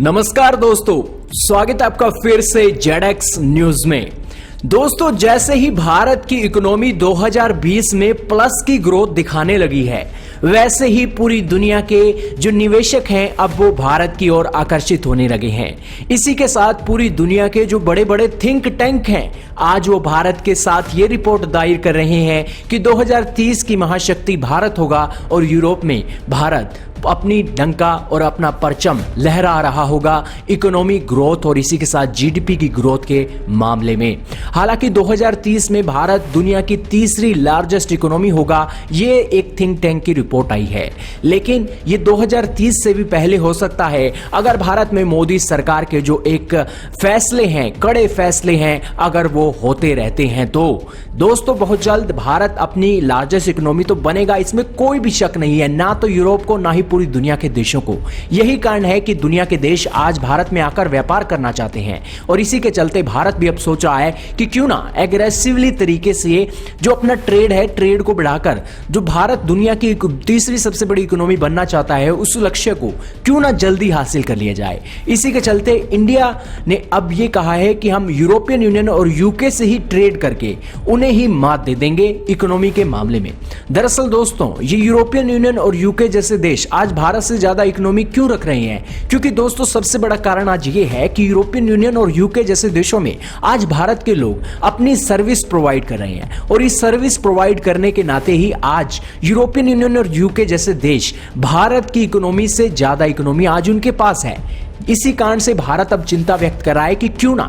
नमस्कार दोस्तों, स्वागत है आपका फिर से जेडएक्स न्यूज में। दोस्तों, जैसे ही भारत की इकोनॉमी 2020 में प्लस की ग्रोथ दिखाने लगी है, वैसे ही पूरी दुनिया के जो निवेशक हैं अब वो भारत की ओर आकर्षित होने लगे हैं। इसी के साथ पूरी दुनिया के जो बड़े बड़े थिंक टैंक हैं आज वो भारत के साथ ये रिपोर्ट दायर कर रहे हैं कि 2030 की महाशक्ति भारत होगा और यूरोप में भारत अपनी डंका और अपना परचम लहरा रहा होगा इकोनॉमी ग्रोथ और इसी के साथ जीडीपी की ग्रोथ के मामले में। हालांकि 2030 में भारत दुनिया की तीसरी लार्जेस्ट इकोनॉमी होगा, ये एक थिंक टैंक की रिपोर्ट आई है। लेकिन ये 2030 से भी पहले हो सकता है अगर भारत में मोदी सरकार के जो एक फैसले हैं, कड़े फैसले हैं, अगर वो होते रहते हैं तो दोस्तों बहुत जल्द भारत अपनी लार्जेस्ट इकोनॉमी तो बनेगा, इसमें कोई भी शक नहीं है, ना तो यूरोप को ना ही पूरी दुनिया के देशों को। यही कारण है कि दुनिया के देश आज भारत में आकर व्यापार करना चाहते हैं और इसी के चलते भारत भी अब सोच रहा है कि क्यों ना एग्रेसिवली तरीके से जो अपना ट्रेड है, ट्रेड को बढ़ाकर जो भारत दुनिया की तीसरी सबसे बड़ी इकोनॉमी बनना चाहता है, उस लक्ष्य को क्यों ना जल्दी हासिल कर लिया जाए। इसी के चलते इंडिया ने अब यह कहा है कि हम यूरोपियन यूनियन और यूके से ही ट्रेड करके उन्हें ही मात दे देंगे इकोनॉमी के मामले में। दरअसल दोस्तों, ये यूरोपियन यूनियन और यूके जैसे देश आज भारत से ज्यादा इकोनॉमी क्यों रख रहे हैं? क्योंकि दोस्तों सबसे बड़ा कारण आज ये है कि यूरोपियन यूनियन और यूके जैसे देशों में आज भारत के लोग अपनी सर्विस प्रोवाइड कर रहे हैं और इस सर्विस प्रोवाइड करने के नाते ही आज यूरोपियन यूनियन और यूके जैसे देश भारत की इकोनॉमी से ज्यादा इकोनॉमी आज उनके पास है। इसी कारण से भारत अब चिंता व्यक्त कर रहा है कि क्यों ना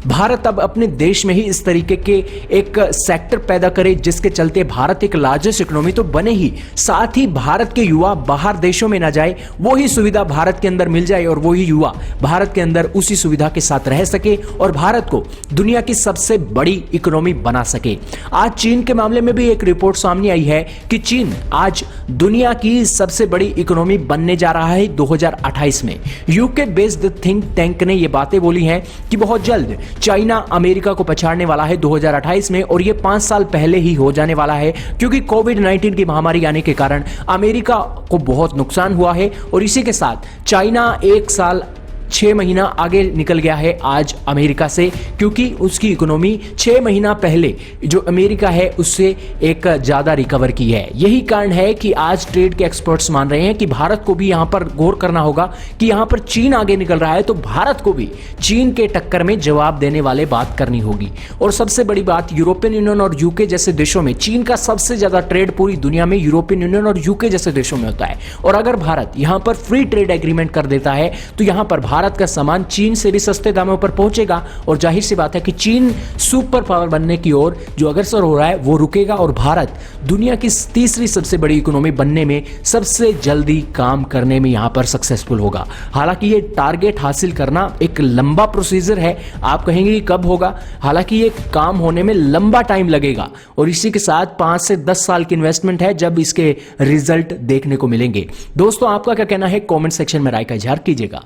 भारत अब अपने देश में ही इस तरीके के एक सेक्टर पैदा करे जिसके चलते भारत एक लार्जेस्ट इकोनॉमी तो बने ही, साथ ही भारत के युवा बाहर देशों में ना जाए, वो ही सुविधा भारत के अंदर मिल जाए और वो ही युवा भारत के अंदर उसी सुविधा के साथ रह सके और भारत को दुनिया की सबसे बड़ी इकोनॉमी बना सके। आज चीन के मामले में भी एक रिपोर्ट सामने आई है कि चीन आज दुनिया की सबसे बड़ी इकोनॉमी बनने जा रहा है 2028 में। यूके बेस्ड थिंक टैंक ने ये बातें बोली हैं कि बहुत जल्द चाइना अमेरिका को पछाड़ने वाला है 2028 में और ये 5 साल पहले ही हो जाने वाला है, क्योंकि कोविड-19 की महामारी आने के कारण अमेरिका को बहुत नुकसान हुआ है और इसी के साथ चाइना 1 साल 6 महीना आगे निकल गया है आज अमेरिका से, क्योंकि उसकी इकोनॉमी 6 महीना पहले जो अमेरिका है उससे एक ज्यादा रिकवर की है। यही कारण है कि आज ट्रेड के एक्सपर्ट्स मान रहे हैं कि भारत को भी यहां पर गौर करना होगा कि यहां पर चीन आगे निकल रहा है तो भारत को भी चीन के टक्कर में जवाब देने वाले बात करनी होगी। और सबसे बड़ी बात, यूरोपियन यूनियन और यूके जैसे देशों में चीन का सबसे ज्यादा ट्रेड पूरी दुनिया में यूरोपियन यूनियन और यूके जैसे देशों में होता है और अगर भारत यहां पर फ्री ट्रेड एग्रीमेंट कर देता है तो यहां पर भारत का सामान चीन से भी सस्ते दामों पर पहुंचेगा और जाहिर सी बात है कि चीन सुपर पावर बनने की ओर जो अग्रसर हो रहा है वो रुकेगा और भारत दुनिया की तीसरी सबसे बड़ी इकोनॉमी बनने में सबसे जल्दी काम करने में यहां पर सक्सेसफुल होगा। हालांकि ये टारगेट हासिल करना एक लंबा प्रोसीजर है, आप कहेंगे कि कब होगा, हालांकि ये काम होने में लंबा टाइम लगेगा और इसी के साथ 5 से 10 साल की इन्वेस्टमेंट है जब इसके रिजल्ट देखने को मिलेंगे। दोस्तों आपका क्या कहना है? कमेंट सेक्शन में राय का इजहार कीजिएगा।